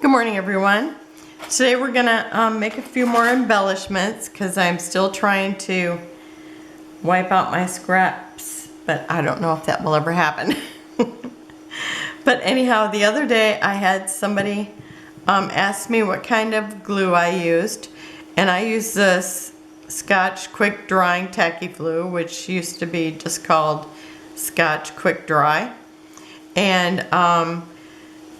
Good morning, everyone. Today we're gonna make a few more embellishments because I'm still trying to wipe out my scraps, but I don't know if that will ever happen. But anyhow, the other day I had somebody ask me what kind of glue I used, and I used this Scotch Quick Drying Tacky Glue, which used to be just called Scotch Quick Dry. And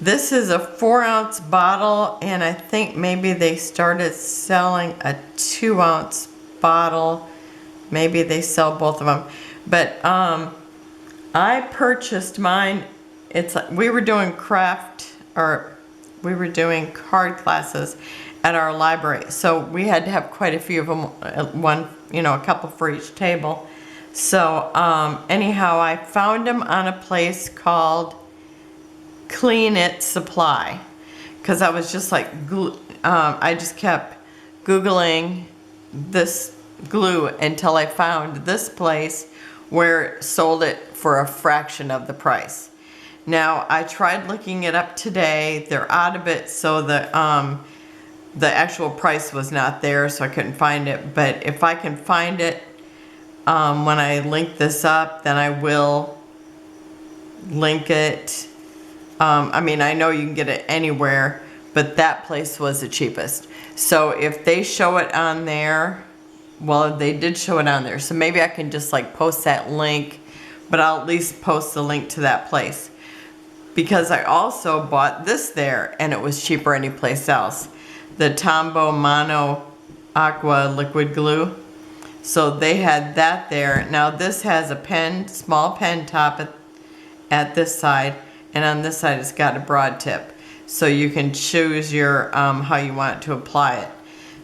this is a 4-ounce bottle, and I think maybe they started selling a 2-ounce bottle. Maybe they sell both of them. But I purchased mine. It's like we were doing we were doing card classes at our library, so we had to have quite a few of them. A couple for each table. So anyhow, I found them on a place called Clean It Supply, because I was just like I just kept Googling this glue until I found this place where it sold it for a fraction of the price. Now I tried looking it up today. They're out of it, so the actual price was not there, so I couldn't find it. But if I can find it when I link this up, then I will link it. I know you can get it anywhere, but that place was the cheapest. So if they show it on there, well, they did show it on there. So maybe I can just like post that link, but I'll at least post the link to that place. Because I also bought this there, and it was cheaper anyplace else. The Tombow Mono Aqua Liquid Glue. So they had that there. Now this has a small pen top at this side. And on this side, it's got a broad tip. So you can choose your how you want to apply it.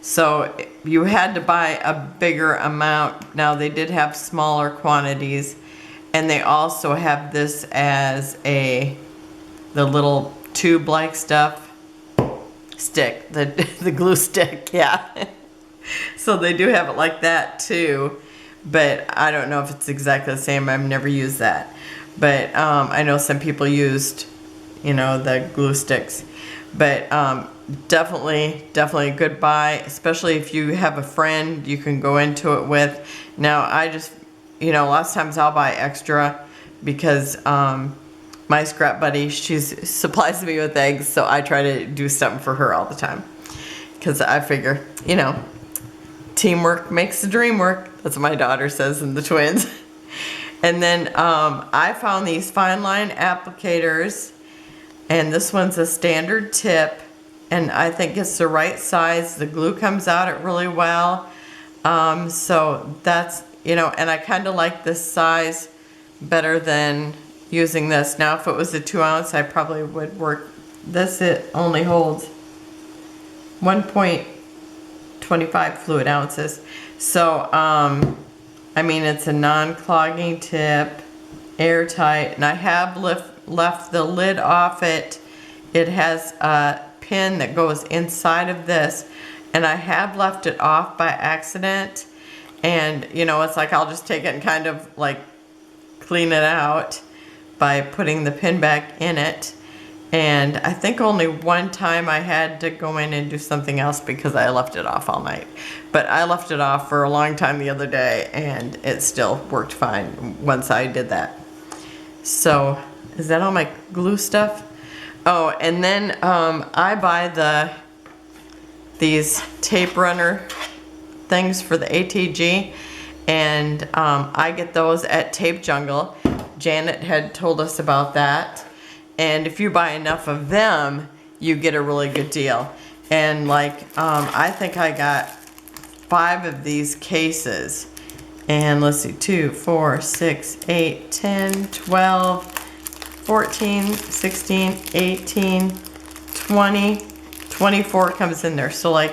So you had to buy a bigger amount. Now they did have smaller quantities. And they also have this as the little tube-like stuff. Stick, the glue stick, yeah. So they do have it like that too. But I don't know if it's exactly the same. I've never used that. But I know some people used, the glue sticks. But definitely a good buy, especially if you have a friend you can go into it with. Now, I just, lots of times I'll buy extra because my scrap buddy, she supplies me with eggs, so I try to do something for her all the time. Because I figure, teamwork makes the dream work. That's what my daughter says, and the twins. And then I found these fine line applicators, and this one's a standard tip, and I think it's the right size. The glue comes out it really well. So that's, and I kind of like this size better than using this. Now if it was a 2-ounce, I probably would work this. It only holds 1.25 fluid ounces. So it's a non-clogging tip, airtight, and I have left the lid off it. It has a pin that goes inside of this, and I have left it off by accident. And it's like I'll just take it and kind of like clean it out by putting the pin back in it. And I think only one time I had to go in and do something else because I left it off all night. But I left it off for a long time the other day, and it still worked fine once I did that. So, is that all my glue stuff? Oh, and then I buy these tape runner things for the ATG, and I get those at Tape Jungle. Janet had told us about that. And if you buy enough of them, you get a really good deal. And I think I got 5 of these cases. And let's see, 2, 4, 6, 8, 10, 12, 14, 16, 18, 20, 24 comes in there. So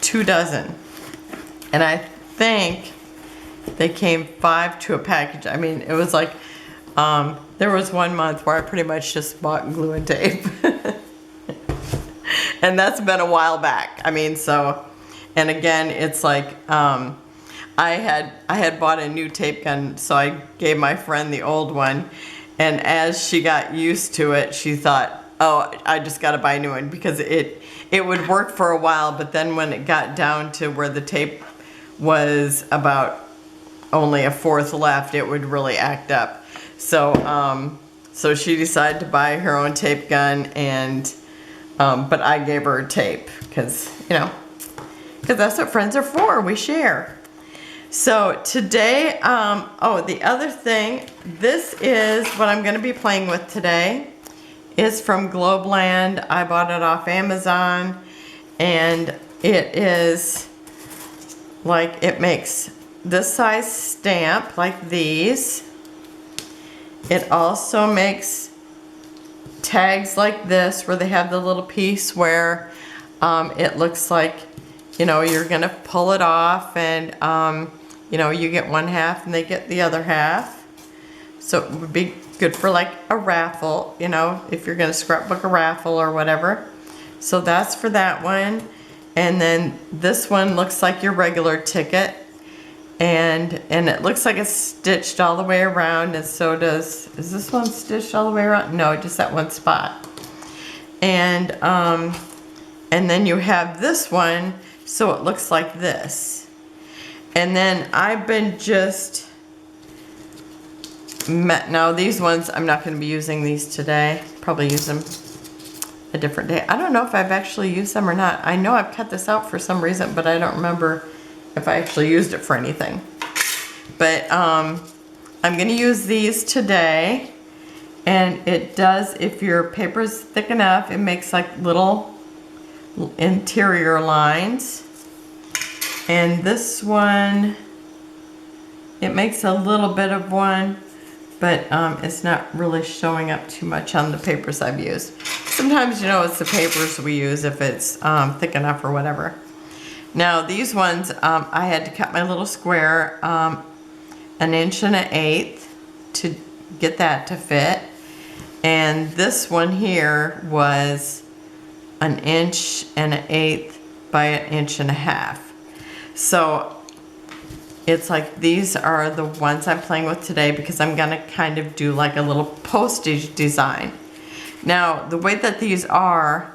2 dozen. And I think they came 5 to a package. It was there was one month where I pretty much just bought glue and tape. And that's been a while back. And again, it's I had bought a new tape gun, so I gave my friend the old one. And as she got used to it, she thought, oh, I just got to buy a new one, because it would work for a while, but then when it got down to where the tape was about only a fourth left, it would really act up. So so she decided to buy her own tape gun, and but I gave her a tape because, you know, because that's what friends are for. We share. So today, oh, the other thing, this is what I'm going to be playing with today. It's from Globeland. I bought it off Amazon, and it is like, it makes this size stamp like these. It also makes tags like this, where they have the little piece where it looks like, you know, you're gonna pull it off, and you know, you get one half and they get the other half. So it would be good for like a raffle, you know, if you're gonna scrapbook a raffle or whatever. So that's for that one. And then this one looks like your regular ticket, and it looks like it's stitched all the way around, and so does, is this one stitched all the way around? No, just that one spot. And then you have this one, so it looks like this. And then I've been just, now these ones, I'm not going to be using these today. Probably use them a different day. I don't know if I've actually used them or not. I know I've cut this out for some reason, but I don't remember if I actually used it for anything. But I'm going to use these today. And it does, if your paper is thick enough, it makes like little interior lines. And this one, it makes a little bit of one, but it's not really showing up too much on the papers I've used. Sometimes, you know, it's the papers we use if it's thick enough or whatever. Now these ones, I had to cut my little square 1 1/8 inches to get that to fit. And this one here was 1 1/8 inches by 1.5 inches. So it's like, these are the ones I'm playing with today, because I'm gonna kind of do like a little postage design. Now the way that these are,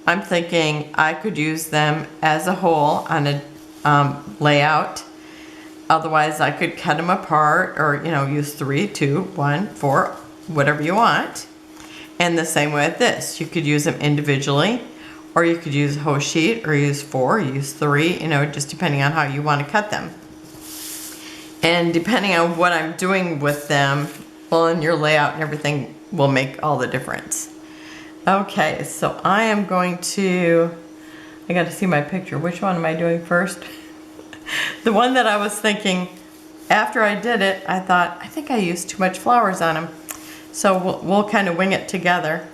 I'm thinking I could use them as a whole on a layout. Otherwise I could cut them apart, or, you know, use 3, 2, 1, 4, whatever you want. And the same way with this, you could use them individually, or you could use a whole sheet, or use 4, or use 3, you know, just depending on how you want to cut them. And depending on what I'm doing with them, well, in your layout and everything will make all the difference. Okay, so I am going to, I got to see my picture. Which one am I doing first? The one that I was thinking, after I did it, I thought, I think I used too much flowers on them. So we'll kind of wing it together.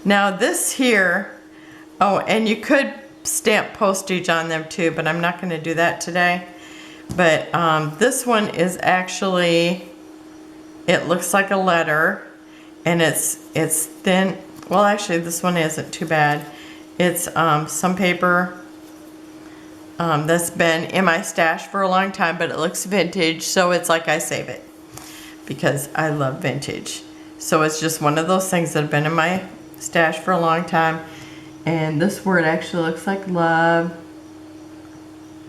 Now this here, oh, and you could stamp postage on them too, but I'm not going to do that today. But this one is actually, it looks like a letter, and it's thin. Well, actually this one isn't too bad. It's some paper that's been in my stash for a long time, but it looks vintage, so it's like I save it because I love vintage. So it's just one of those things that have been in my stash for a long time. And this word actually looks like love.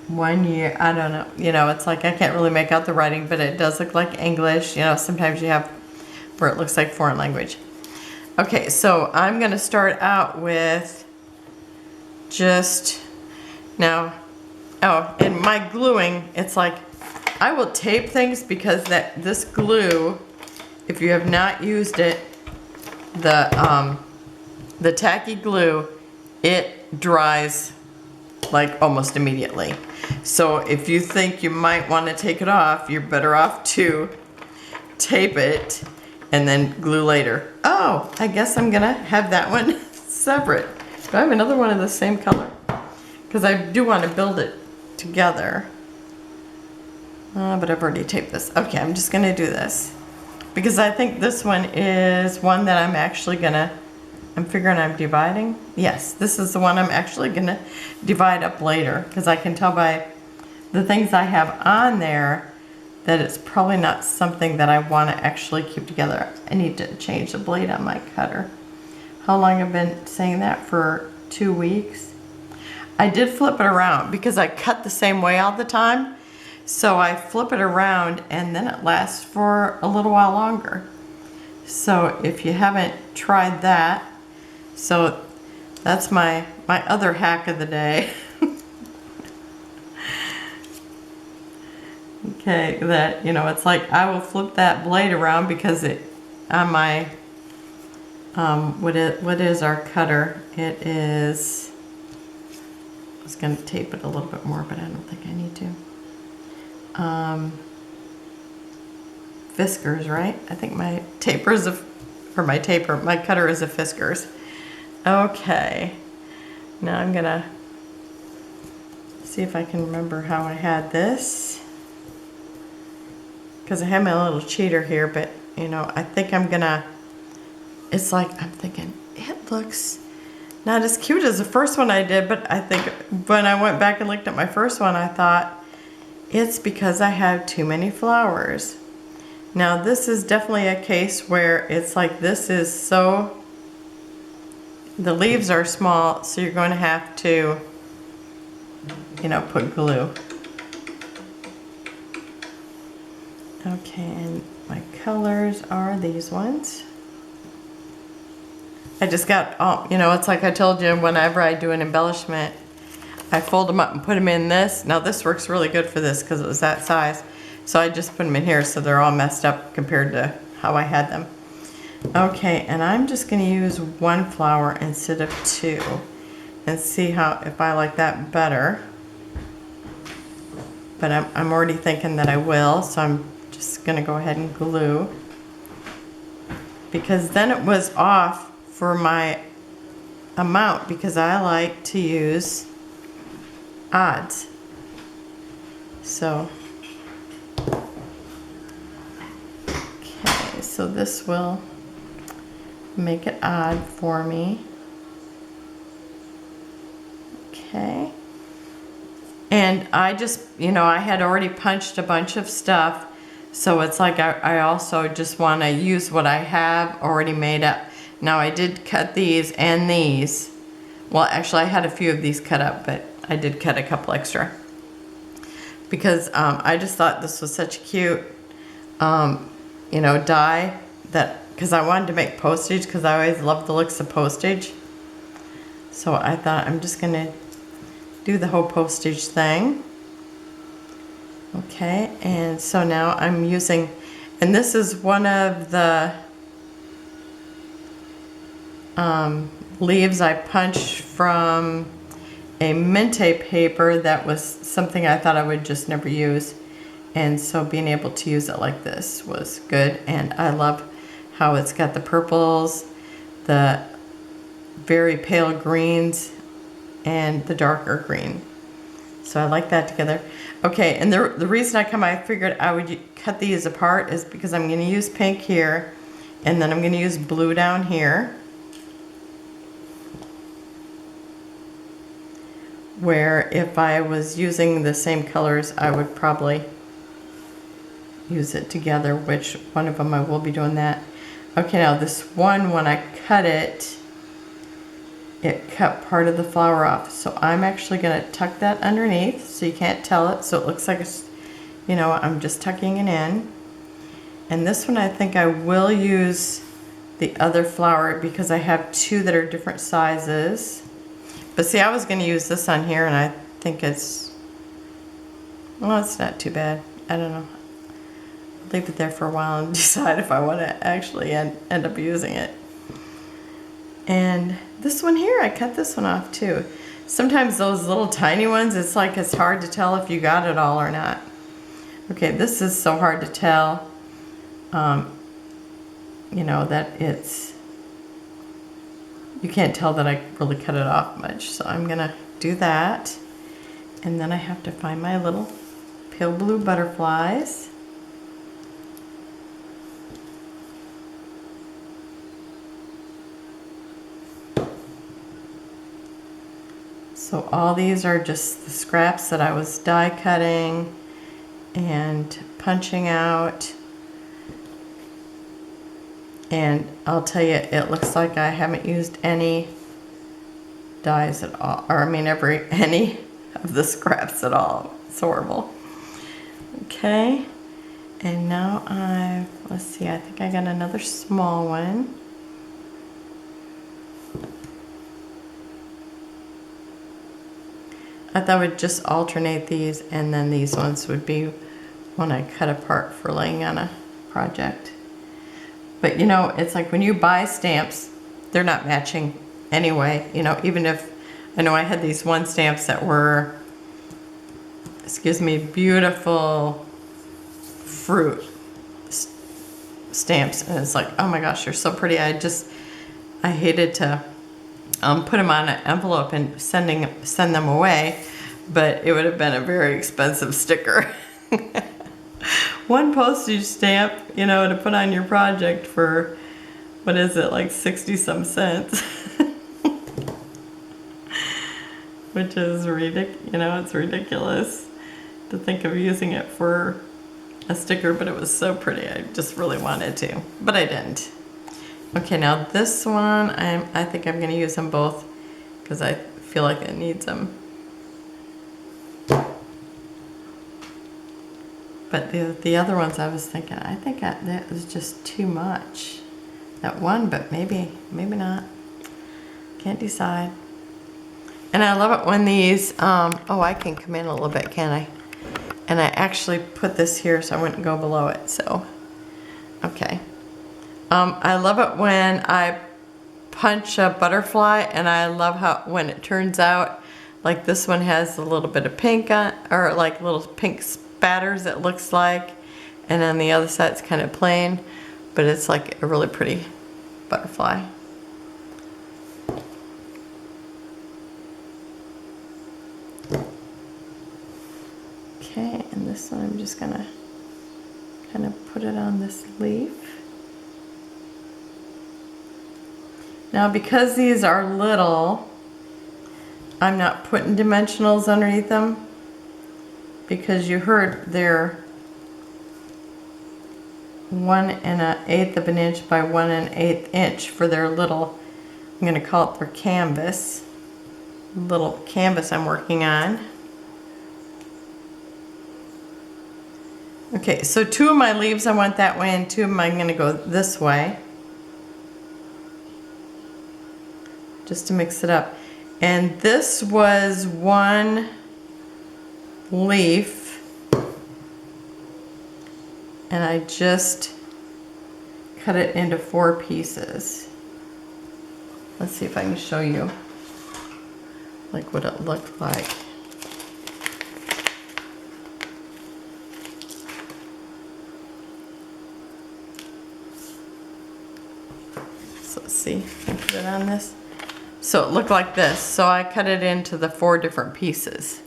1 year, I don't know. You know, it's like I can't really make out the writing, but it does look like English. You know, sometimes you have where it looks like foreign language. Okay, so I'm going to start out with just, now, oh, and my gluing, it's like, I will tape things because this glue, if you have not used it, the tacky glue, it dries like almost immediately. So if you think you might want to take it off, you're better off to tape it and then glue later. Oh, I guess I'm gonna have that one separate. Do I have another one of the same color? Because I do want to build it together. But I've already taped this. Okay, I'm just gonna do this. Because I think this one is one that I'm actually gonna, I'm figuring I'm dividing. Yes, this is the one I'm actually gonna divide up later, because I can tell by the things I have on there that it's probably not something that I want to actually keep together. I need to change the blade on my cutter. how long I've been saying that, for 2 weeks. I did flip it around because I cut the same way all the time. So I flip it around and then it lasts for a little while longer. So if you haven't tried that, so that's my other hack of the day. Okay, that, you know, it's like I will flip that blade around because it, on my, what is our cutter? It is, I was going to tape it a little bit more, but I don't think I need to. Fiskars, right? I think my taper is my cutter is a Fiskars. Okay, now I'm gonna see if I can remember how I had this, because I have my little cheater here, but you know, I think I'm gonna, it's like, I'm thinking, it looks not as cute as the first one I did, but I think when I went back and looked at my first one, I thought, it's because I have too many flowers. Now this is definitely a case where it's like, this is so, the leaves are small, so you're going to have to, you know, put glue. Okay, and my colors are these ones. I just got, all, you know, it's like I told you, whenever I do an embellishment, I fold them up and put them in this. Now this works really good for this because it was that size. So I just put them in here so they're all messed up compared to how I had them. Okay, and I'm just going to use one flower instead of two and see how, if I like that better. But I'm already thinking that I will, so I'm just going to go ahead and glue. Because then it was off for my amount, because I like to use odds. So, okay, so this will make it odd for me. Okay. And I just, you know, I had already punched a bunch of stuff, so it's like I also just want to use what I have already made up. Now I did cut these and these. Well, actually I had a few of these cut up, but I did cut a couple extra. Because I just thought this was such a cute, you know, die, that, because I wanted to make postage, because I always love the looks of postage. So I thought I'm just going to do the whole postage thing. Okay, and so now I'm using, and this is one of the leaves I punched from a Mintay paper that was something I thought I would just never use. And so being able to use it like this was good. And I love how it's got the purples, the very pale greens, and the darker green. So I like that together. Okay, and the reason I figured I would cut these apart is because I'm going to use pink here, and then I'm going to use blue down here. Where if I was using the same colors, I would probably use it together, which one of them I will be doing that. Okay, now this one, when I cut it, it cut part of the flower off. So I'm actually going to tuck that underneath so you can't tell it. So it looks like it's, you know, I'm just tucking it in. And this one I think I will use the other flower because I have two that are different sizes. But see, I was going to use this on here, and I think it's, well, it's not too bad. I don't know. I'll leave it there for a while and decide if I want to actually end up using it. And this one here, I cut this one off too. Sometimes those little tiny ones, it's like it's hard to tell if you got it all or not. Okay, this is so hard to tell. You know, that it's, you can't tell that I really cut it off much. So I'm gonna do that. And then I have to find my little pale blue butterflies. So all these are just the scraps that I was die cutting and punching out. And I'll tell you, it looks like I haven't used any dyes at all, or I mean any of the scraps at all. It's horrible. Okay, and now let's see, I think I got another small one. I thought I would just alternate these, and then these ones would be when I cut apart for laying on a project. But you know, it's like when you buy stamps, they're not matching anyway. You know, even if, I know I had these one stamps that were, excuse me, beautiful fruit stamps. And it's like, oh my gosh, you're so pretty. I hated to put them on an envelope and send them away, but it would have been a very expensive sticker. One postage stamp, you know, to put on your project for, what is it, like 60 some cents. Which is ridiculous, you know, it's ridiculous to think of using it for a sticker, but it was so pretty. I just really wanted to, but I didn't. Okay, now this one, I think I'm going to use them both because I feel like it needs them. But the other ones I was thinking, I think that was just too much. That one, but maybe not. Can't decide. And I love it when these, oh, I can come in a little bit, can't I? And I actually put this here so I wouldn't go below it, so, okay. I love it when I punch a butterfly, and I love how when it turns out, like this one has a little bit of pink on, or like little pink spatters it looks like, and on the other side it's kind of plain, but it's like a really pretty butterfly. Okay, and this one I'm just gonna kind of put it on this leaf. Now because these are little, I'm not putting dimensionals underneath them, because you heard they're 1 1/8 of an inch by 1 1/8 inch for their little, I'm gonna call it their canvas, little canvas I'm working on. Okay, so 2 of my leaves I want that way, and 2 of them I'm gonna go this way, just to mix it up. And this was 1 leaf, and I just cut it into 4 pieces. Let's see if I can show you like what it looked like. So let's see, I put it on this. So it looked like this. So I cut it into the 4 different pieces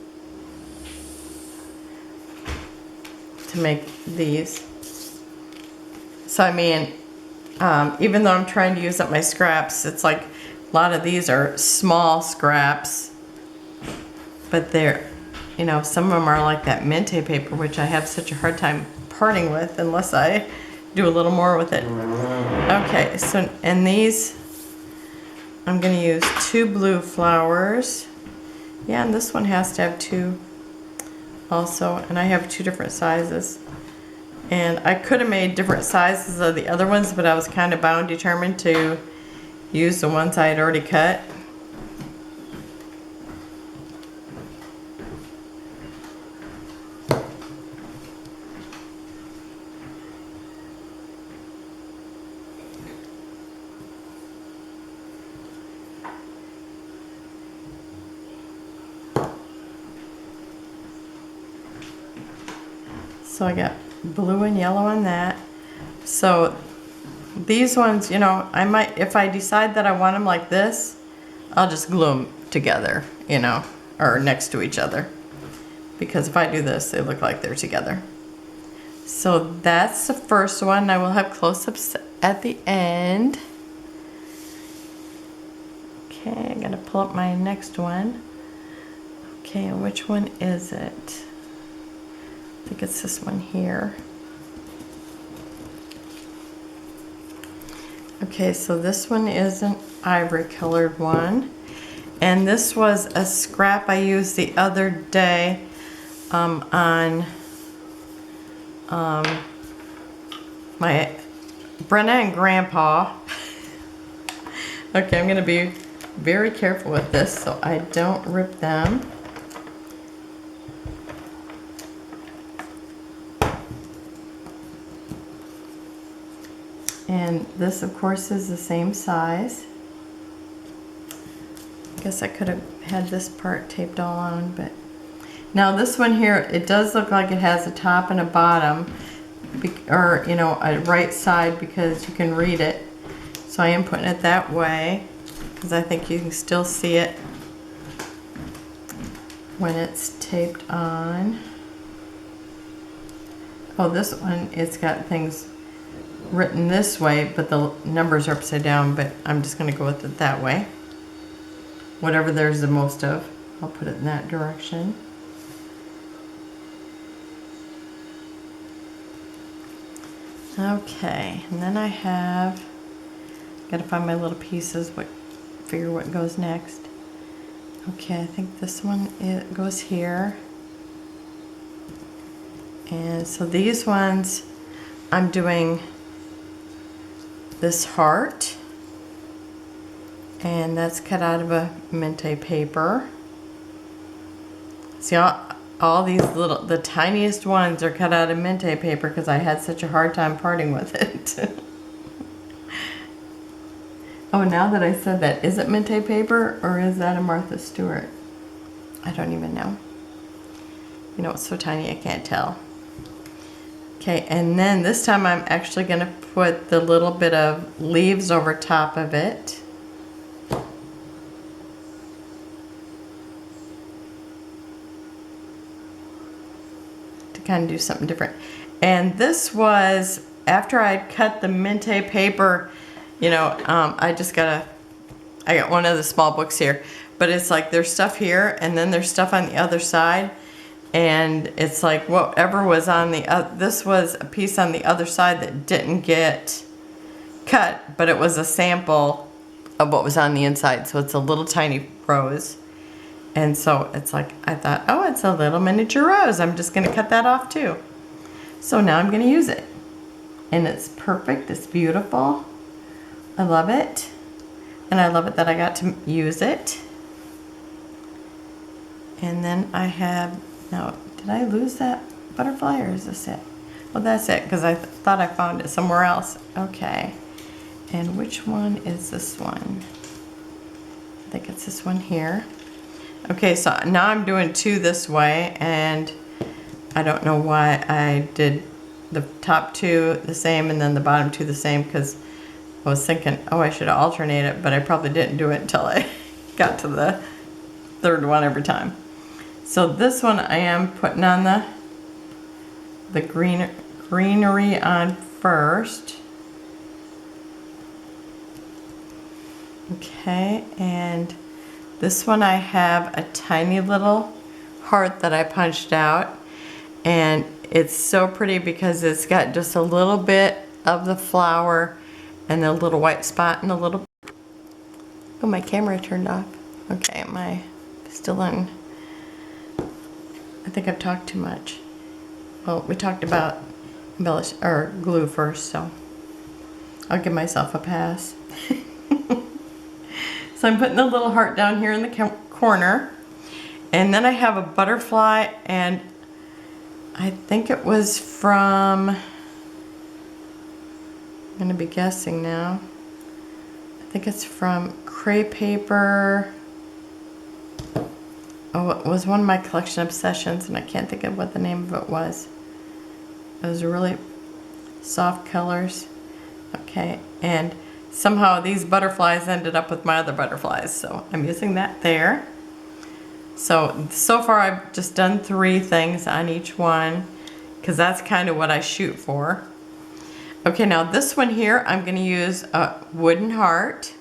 to make these. So I mean, even though I'm trying to use up my scraps, it's like a lot of these are small scraps, but they're, you know, some of them are like that Mintay paper, which I have such a hard time parting with unless I do a little more with it. Okay, so, and these, I'm going to use 2 blue flowers. Yeah, and this one has to have 2 also, and I have 2 different sizes. And I could have made different sizes of the other ones, but I was kind of bound determined to use the ones I had already cut. So I got blue and yellow on that. So these ones, you know, I might, if I decide that I want them like this, I'll just glue them together, you know, or next to each other. Because if I do this, they look like they're together. So that's the first one. I will have close-ups at the end. Okay, I'm gonna pull up my next one. Okay, and which one is it? I think it's this one here. Okay, so this one is an ivory colored one. And this was a scrap I used the other day on my Brenna and Grandpa. Okay, I'm gonna be very careful with this so I don't rip them. And this, of course, is the same size. I guess I could have had this part taped all on, but now this one here, it does look like it has a top and a bottom, or you know, a right side, because you can read it. So I am putting it that way because I think you can still see it when it's taped on. Oh, this one, it's got things written this way, but the numbers are upside down, but I'm just going to go with it that way. Whatever there's the most of, I'll put it in that direction. Okay, and then I have, gotta find my little pieces, figure what goes next. Okay, I think this one, it goes here. And so these ones, I'm doing this heart, and that's cut out of a Mintay paper. See, all these little, the tiniest ones are cut out of Mintay paper because I had such a hard time parting with it. Oh, now that I said that, is it Mintay paper or is that a Martha Stewart? I don't even know. You know, it's so tiny I can't tell. Okay, and then this time I'm actually going to put the little bit of leaves over top of it. To kind of do something different. And this was after I'd cut the Mintay paper, you know, I got one of the small books here, but it's like there's stuff here and then there's stuff on the other side. And it's like whatever was on this was a piece on the other side that didn't get cut, but it was a sample of what was on the inside. So it's a little tiny rose. And so it's like, I thought, oh, it's a little miniature rose. I'm just gonna cut that off too. So now I'm gonna use it. And it's perfect, it's beautiful. I love it. And I love it that I got to use it. And then I have, now, did I lose that butterfly or is this it? Well, that's it, because I thought I found it somewhere else. Okay. And which one is this one? I think it's this one here. Okay, so now I'm doing two this way, and I don't know why I did the top two the same and then the bottom two the same, because I was thinking, oh, I should alternate it, but I probably didn't do it until I got to the third one every time. So this one I am putting on the greenery on first. Okay, and this one I have a tiny little heart that I punched out, and it's so pretty because it's got just a little bit of the flower and the little white spot and a little, oh, my camera turned off. Okay, am I still on? I think I've talked too much. Well, we talked about glue first, so I'll give myself a pass. So I'm putting the little heart down here in the corner, and then I have a butterfly, and I think it was from, I'm gonna be guessing now. I think it's from Cray Paper. Oh, it was one of my collection obsessions, and I can't think of what the name of it was. It was really soft colors. Okay, and somehow these butterflies ended up with my other butterflies, so I'm using that there. So far I've just done 3 things on each one, because that's kind of what I shoot for. Okay, now this one here, I'm going to use a wooden heart.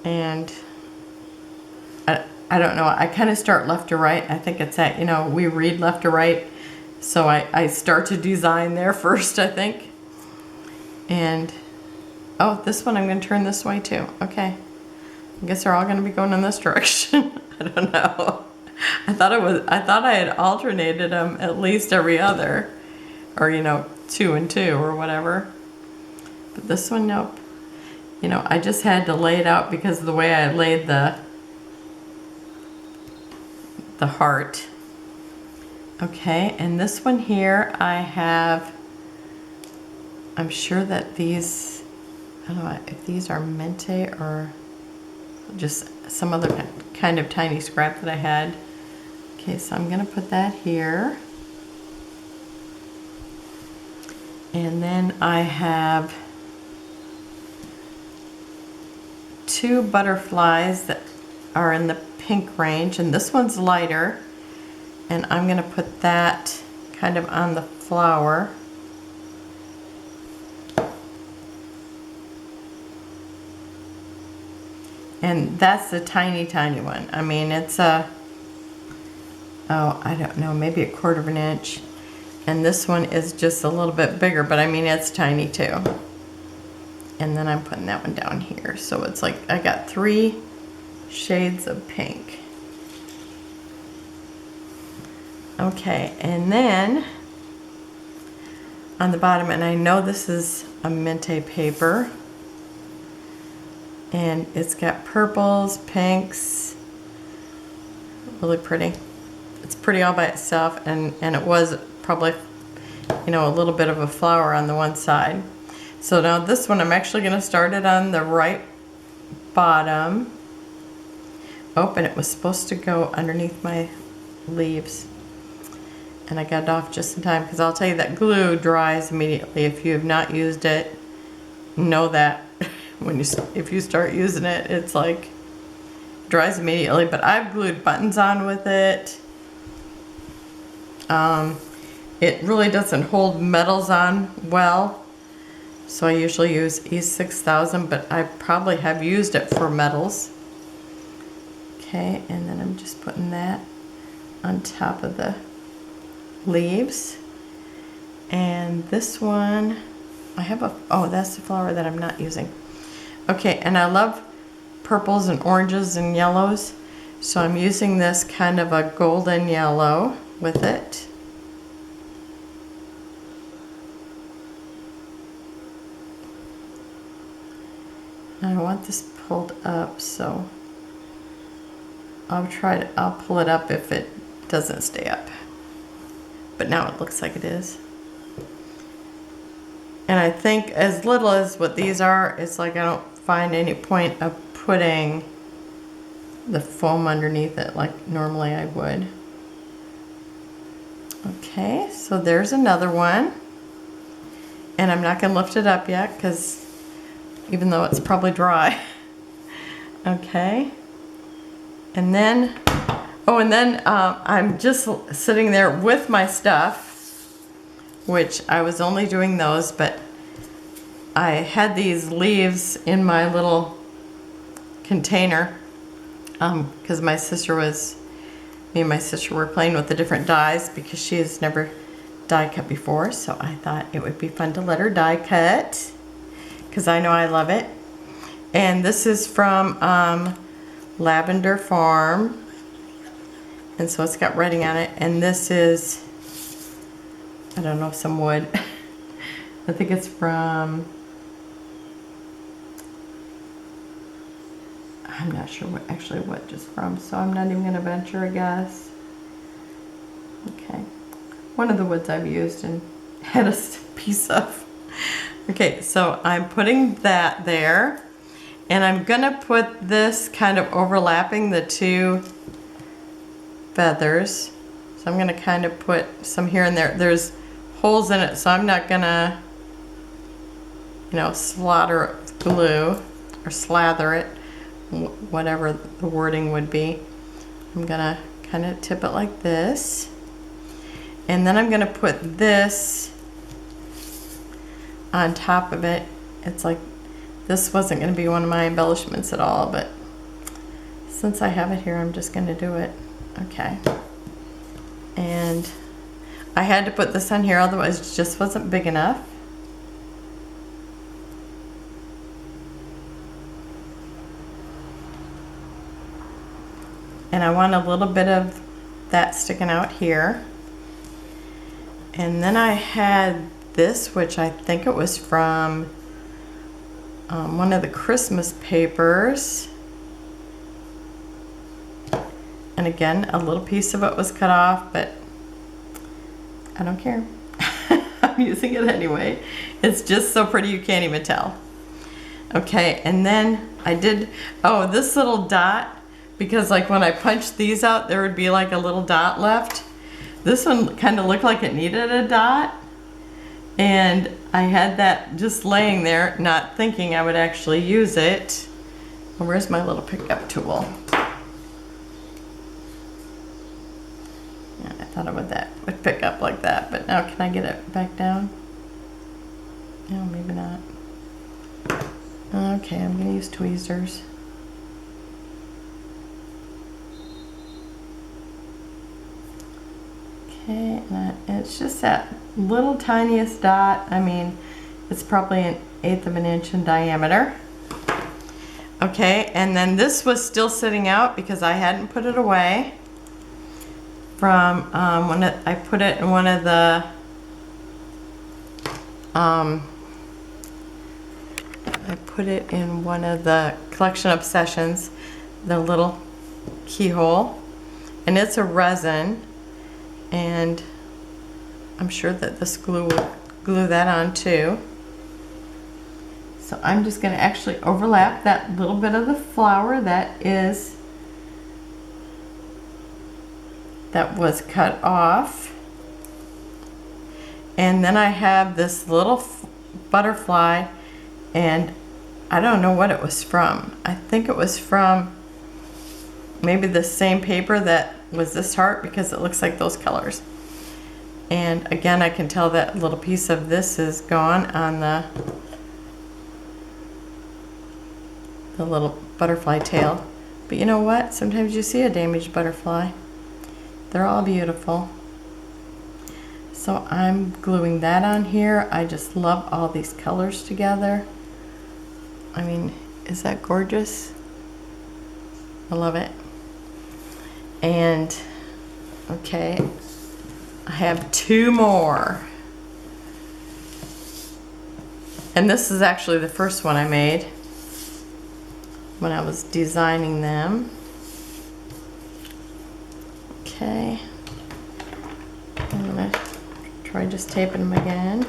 And I don't know, I kind of start left to right. I think it's that, you know, we read left to right So I start to design there first, I think. And, oh, this one I'm going to turn this way too. Okay. I guess they're all going to be going in this direction. I don't know. I thought I had alternated them at least every other, or 2 and 2 or whatever. But this one, nope. I just had to lay it out because of the way I laid the heart. Okay, and this one here I have, I'm sure that these, I don't know if these are Mintay or just some other kind of tiny scrap that I had. Okay, so I'm gonna put that here. And then I have 2 butterflies that are in the pink range, and this one's lighter. And I'm gonna put that kind of on the flower. And that's the tiny, tiny one. I mean, it's I don't know, maybe 1/4 of an inch. And this one is just a little bit bigger, but I mean, it's tiny too. And then I'm putting that one down here. So it's like, I got 3 shades of pink. Okay, and then on the bottom, and I know this is a Mintay paper, and it's got purples, pinks, really pretty. It's pretty all by itself, and it was probably, a little bit of a flower on the one side. So now this one, I'm actually going to start it on the right bottom. Oh, and it was supposed to go underneath my leaves. And I got it off just in time, because I'll tell you that glue dries immediately. If you have not used it, know that if you start using it, it's like dries immediately. But I've glued buttons on with it. It really doesn't hold metals on well, so I usually use E6000, but I probably have used it for metals. Okay, and then I'm just putting that on top of the leaves. And this one, I have that's the flower that I'm not using. Okay, and I love purples and oranges and yellows, so I'm using this kind of a golden yellow with it. And I want this pulled up, so I'll pull it up if it doesn't stay up. But now it looks like it is. And I think as little as what these are, it's like I don't find any point of putting the foam underneath it like normally I would. Okay, so there's another one. And I'm not going to lift it up yet, because even though it's probably dry. Okay. And then, I'm just sitting there with my stuff, which I was only doing those, but I had these leaves in my little container, because me and my sister were playing with the different dyes, because she has never die cut before, so I thought it would be fun to let her die cut, because I know I love it. And this is from Lavender Farm. And so it's got writing on it. And this is, I don't know, some wood. I think it's from, I'm not sure what it's from, so I'm not even going to venture a guess. Okay. One of the woods I've used and had a piece of. Okay, so I'm putting that there. And I'm going to put this kind of overlapping the 2 feathers. So I'm going to kind of put some here and there. There's holes in it, so I'm not going to, slaughter glue or slather it, whatever the wording would be. I'm going to kind of tip it like this. And then I'm going to put this on top of it. It's like, this wasn't going to be one of my embellishments at all, but since I have it here, I'm just going to do it. Okay. And, I had to put this on here, otherwise it just wasn't big enough. And I want a little bit of that sticking out here. And then I had this, which I think it was from one of the Christmas papers. And again, a little piece of it was cut off, but I don't care. I'm using it anyway. It's just so pretty you can't even tell. Okay, and then I did, oh, this little dot, because like when I punched these out, there would be like a little dot left. This one kind of looked like it needed a dot. And I had that just laying there, not thinking I would actually use it. Well, where's my little pickup tool? Yeah, I thought it would pick up like that, but now can I get it back down? No, maybe not. Okay, I'm gonna use tweezers. Okay, and it's just that little tiniest dot. I mean, it's probably 1/8 of an inch in diameter. Okay, and then this was still sitting out because I hadn't put it away from when I put it in one of the collection obsessions, the little keyhole, and it's a resin, and I'm sure that this glue will glue that on too. So I'm just going to actually overlap that little bit of the flower that was cut off. And then I have this little butterfly, and I don't know what it was from. I think it was from maybe the same paper that was this heart, because it looks like those colors. And again, I can tell that little piece of this is gone on the little butterfly tail. But you know what? Sometimes you see a damaged butterfly. They're all beautiful. So I'm gluing that on here. I just love all these colors together. I mean, is that gorgeous? I love it. And okay, I have 2 more. And this is actually the first one I made when I was designing them. Okay, I'm gonna try just taping them again.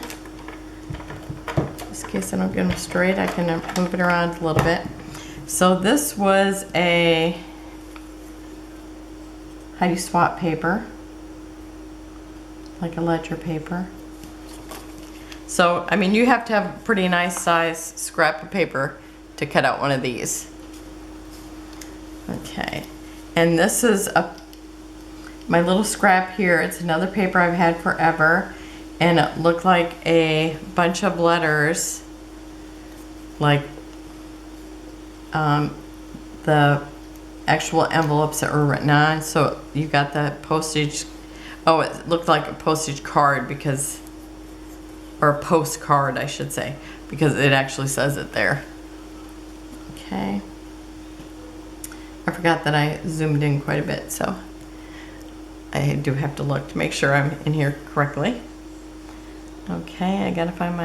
Just in case I don't get them straight, I can move it around a little bit. So this was a Heidi Swap paper, like a ledger paper. So, I mean, you have to have a pretty nice size scrap of paper to cut out one of these. Okay, and this is my little scrap here. It's another paper I've had forever, and it looked like a bunch of letters, like the actual envelopes that were written on. So you got the postage. Oh, it looked like a postage card because, or a postcard, I should say, because it actually says it there. Okay. I forgot that I zoomed in quite a bit, so I do have to look to make sure I'm in here correctly. Okay, I gotta find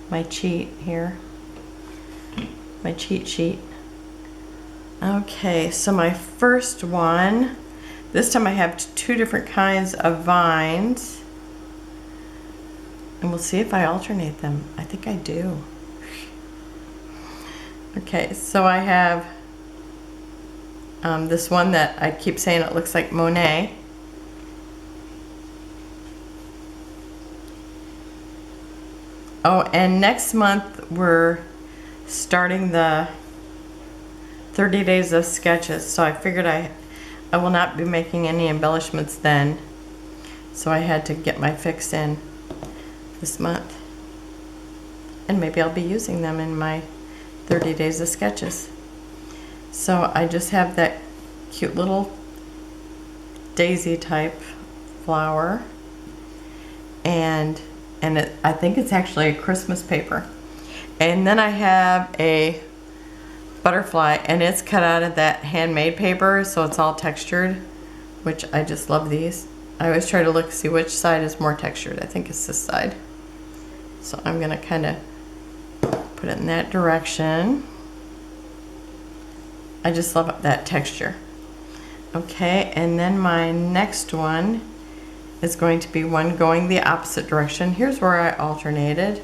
my cheat here. My cheat sheet. Okay, so my first one, this time I have 2 different kinds of vines. And we'll see if I alternate them. I think I do. Okay, so I have this one that I keep saying it looks like Monet. Oh, and next month we're starting the 30 days of sketches, so I figured I will not be making any embellishments then, so I had to get my fix in this month, and maybe I'll be using them in my 30 days of sketches. So I just have that cute little daisy type flower, and I think it's actually a Christmas paper. And then I have a butterfly, and it's cut out of that handmade paper, so it's all textured, which I just love these. I always try to look, see which side is more textured. I think it's this side. So I'm gonna kind of put it in that direction. I just love that texture. Okay, and then my next one is going to be one going the opposite direction. Here's where I alternated.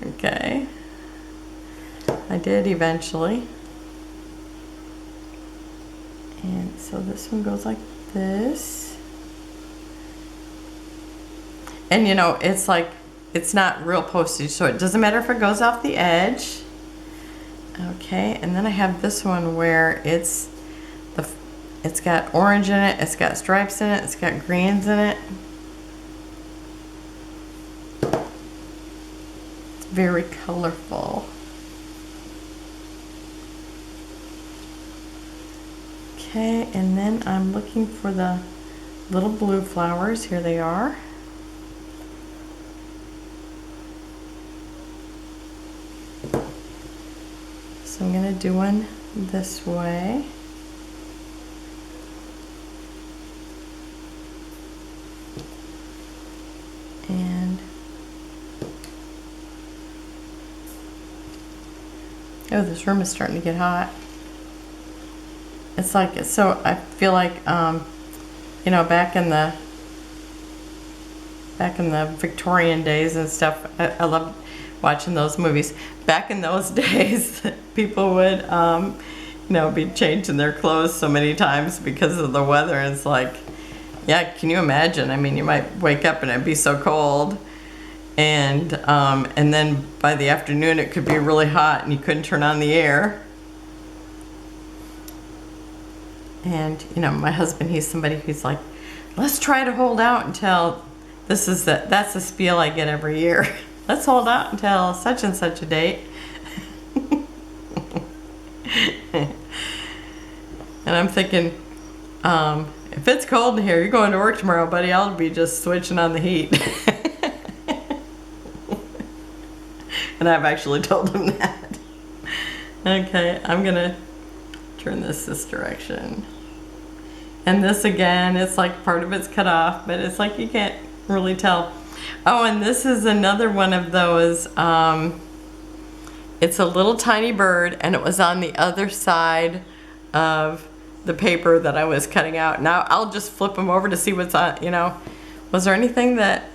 Okay. I did eventually. And so this one goes like this. And you know, it's like, it's not real postage, so it doesn't matter if it goes off the edge. Okay, and then I have this one where it's got orange in it, it's got stripes in it, it's got greens in it. It's very colorful. Okay, and then I'm looking for the little blue flowers. Here they are. So I'm going to do one this way. And oh, this room is starting to get hot. It's like, so I feel like, you know, back in the Victorian days and stuff, I love watching those movies. Back in those days, people would, you know, be changing their clothes so many times because of the weather. And it's like, yeah, can you imagine? I mean, you might wake up and it'd be so cold, and then by the afternoon it could be really hot and you couldn't turn on the air. And you know, my husband, he's somebody who's like, let's try to hold out until that's the spiel I get every year. Let's hold out until such and such a date. And I'm thinking, if it's cold in here, you're going to work tomorrow, buddy, I'll be just switching on the heat. And I've actually told him that. Okay, I'm gonna turn this direction. And this again, it's like part of it's cut off, but it's like you can't really tell. Oh, and this is another one of those, it's a little tiny bird, and it was on the other side of the paper that I was cutting out. Now I'll just flip them over to see what's on, you know, was there anything that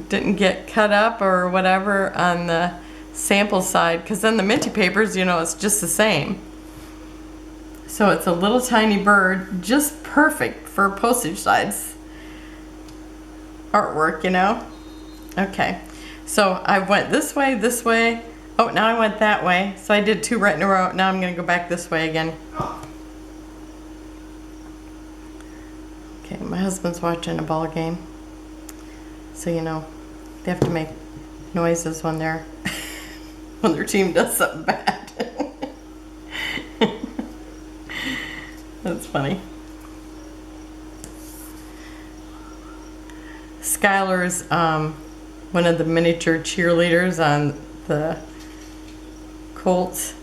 didn't get cut up or whatever on the sample side? Because then the Mintay papers, you know, it's just the same. So it's a little tiny bird, just perfect for postage size artwork, you know. Okay, so I went this way, this way. Oh, now I went that way. So I did two right in a row. Now I'm gonna go back this way again. Okay, my husband's watching a ball game. So, you know, they have to make noises when their team does something bad. That's funny. Skylar's one of the miniature cheerleaders on the Colts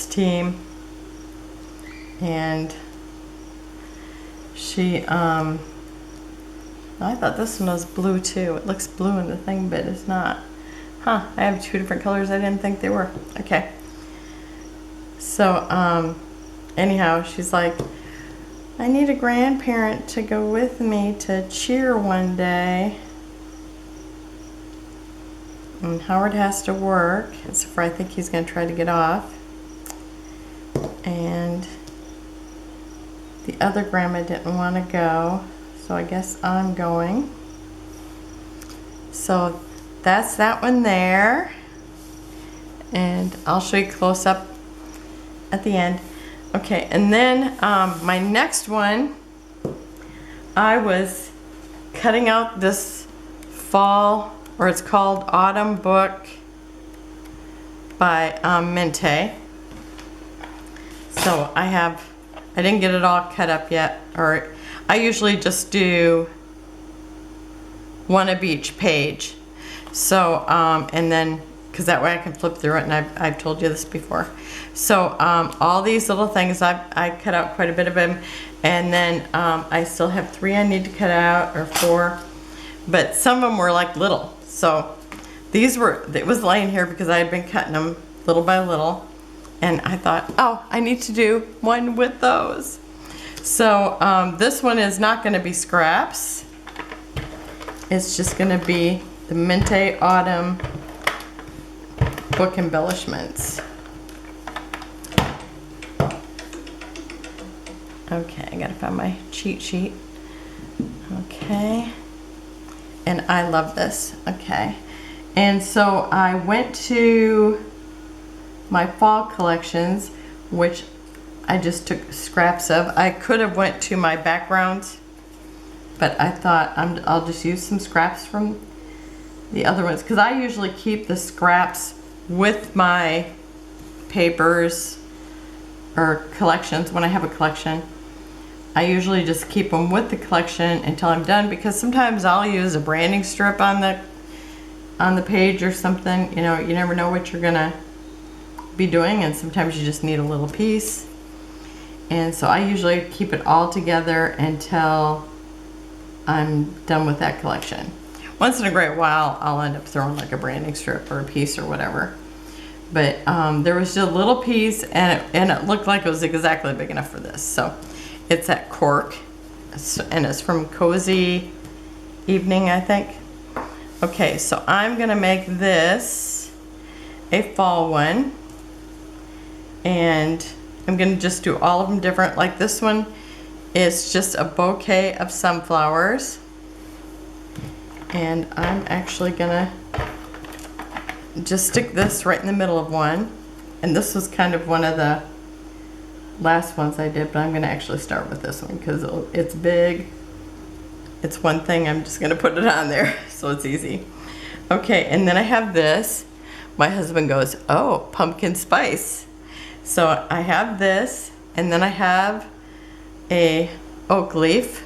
team, and she I thought this one was blue too. It looks blue in the thing, but it's not. Huh, I have two different colors. I didn't think they were. Okay. So anyhow, she's like, I need a grandparent to go with me to cheer one day. And Howard has to work, except for I think he's going to try to get off. And the other grandma didn't want to go, so I guess I'm going. So that's that one there. And I'll show you close up at the end. Okay, and then my next one, I was cutting out this fall, or it's called Autumn Book by Mintay. So I have I didn't get it all cut up yet, or I usually just do one of each page. So, and then, because that way I can flip through it, and I've told you this before. So all these little things, I cut out quite a bit of them, and then I still have 3 I need to cut out, or 4, but some of them were like little. So these were, it was laying here because I had been cutting them little by little, and I thought, oh, I need to do one with those. So this one is not going to be scraps. It's just going to be the Mintay Autumn book embellishments. Okay, I gotta find my cheat sheet. Okay, and I love this. Okay, and so I went to my fall collections, which I just took scraps of. I could have went to my backgrounds, but I thought I'll just use some scraps from the other ones, because I usually keep the scraps with my papers or collections. When I have a collection, I usually just keep them with the collection until I'm done, because sometimes I'll use a branding strip on the page or something. You know, you never know what you're gonna be doing, and sometimes you just need a little piece. And so I usually keep it all together until I'm done with that collection. Once in a great while, I'll end up throwing like a branding strip or a piece or whatever. But there was just a little piece, and it looked like it was exactly big enough for this. So it's at cork, and it's from Cozy Evening, I think. Okay, so I'm gonna make this a fall one, and I'm gonna just do all of them different. Like this one is just a bouquet of sunflowers, and I'm actually gonna just stick this right in the middle of one. And this was kind of one of the last ones I did, but I'm gonna actually start with this one because it's big. It's one thing, I'm just gonna put it on there so it's easy. Okay, and then I have this. My husband goes, oh, pumpkin spice. So I have this, and then I have a oak leaf.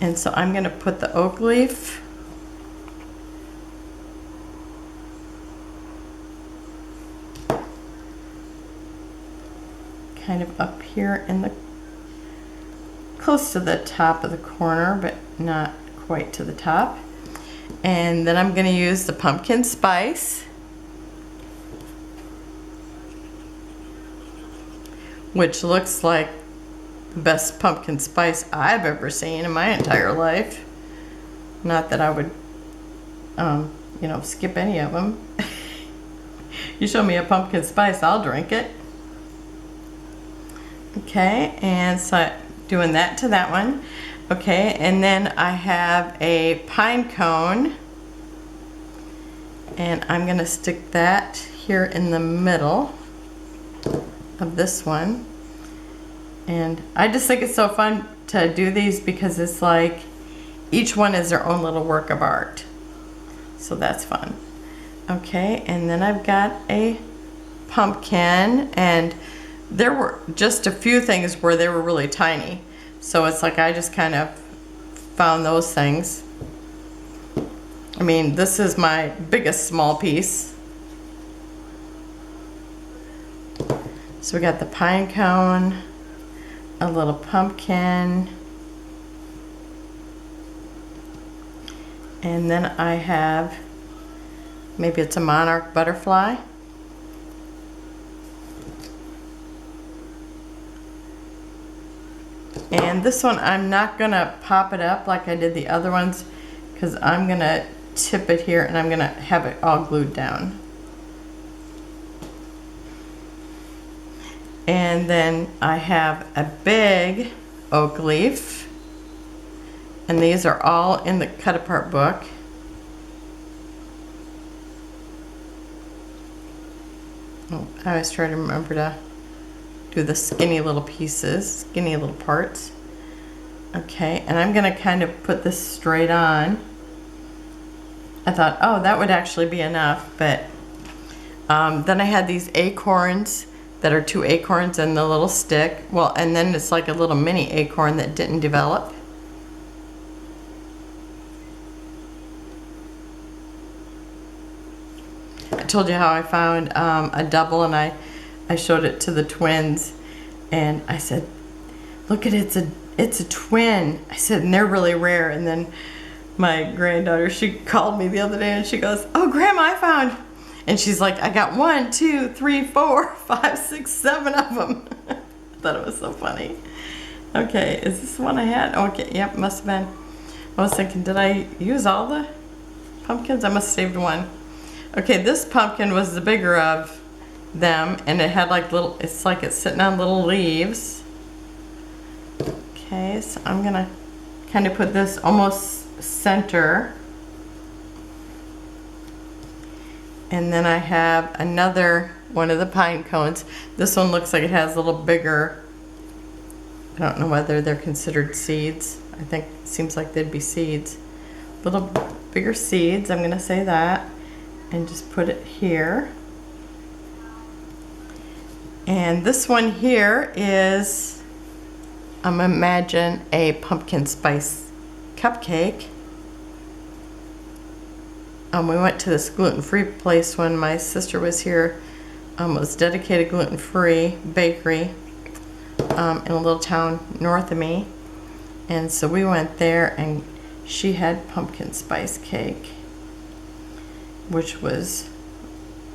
And so I'm gonna put the oak leaf kind of up here in the, close to the top of the corner, but not quite to the top. And then I'm gonna use the pumpkin spice, which looks like the best pumpkin spice I've ever seen in my entire life. Not that I would, you know, skip any of them. You show me a pumpkin spice, I'll drink it. Okay, and so doing that to that one. Okay, and then I have a pine cone, and I'm gonna stick that here in the middle of this one. And I just think it's so fun to do these because it's like each one is their own little work of art. So that's fun. Okay, and then I've got a pumpkin, and there were just a few things where they were really tiny. So it's like I just kind of found those things. I mean, this is my biggest small piece. So we got the pine cone, a little pumpkin, and then I have, maybe it's a monarch butterfly. And this one, I'm not gonna pop it up like I did the other ones, because I'm gonna tip it here and I'm gonna have it all glued down. And then I have a big oak leaf, and these are all in the cut apart book. Oh, I always try to remember to do the skinny little pieces, skinny little parts. Okay, and I'm gonna kind of put this straight on. I thought, oh, that would actually be enough, but then I had these acorns that are 2 acorns and the little stick. Well, and then it's like a little mini acorn that didn't develop. I told you how I found a double, and I showed it to the twins, and I said, look at it, it's a twin. I said, and they're really rare. And then my granddaughter, she called me the other day and she goes, oh, Grandma, I found. And she's like, I got 1, 2, 3, 4, 5, 6, 7 of them. I thought it was so funny. Okay, is this the one I had? Okay, yep, must have been. I was thinking, did I use all the pumpkins? I must have saved one. Okay, this pumpkin was the bigger of them, and it had like little, it's like it's sitting on little leaves. Okay, so I'm gonna kind of put this almost center. And then I have another one of the pine cones. This one looks like it has a little bigger, I don't know whether they're considered seeds. I think it seems like they'd be seeds. Little bigger seeds, I'm gonna say that. And just put it here. And this one here is, I'm imagine a pumpkin spice cupcake. We went to this gluten-free place when my sister was here. It was dedicated gluten-free bakery in a little town north of me. And so we went there, and she had pumpkin spice cake, which was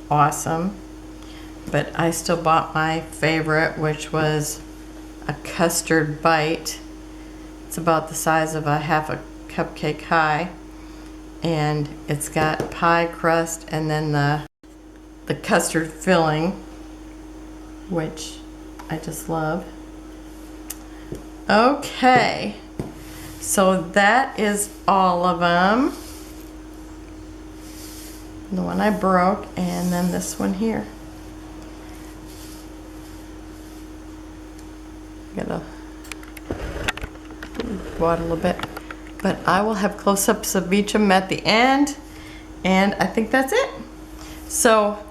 awesome. But I still bought my favorite, which was a custard bite. It's about the size of a half a cupcake high. And it's got pie crust and then the custard filling, which I just love. Okay, so that is all of them. The one I broke, and then this one here. Gotta water a little bit. But I will have close-ups of each of them at the end, and I think that's it. So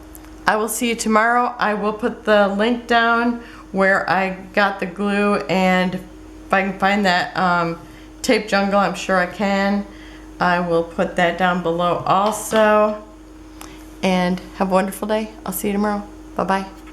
I will see you tomorrow. I will put the link down where I got the glue, and if I can find that tape jungle, I'm sure I can. I will put that down below also. And have a wonderful day. I'll see you tomorrow. Bye-bye.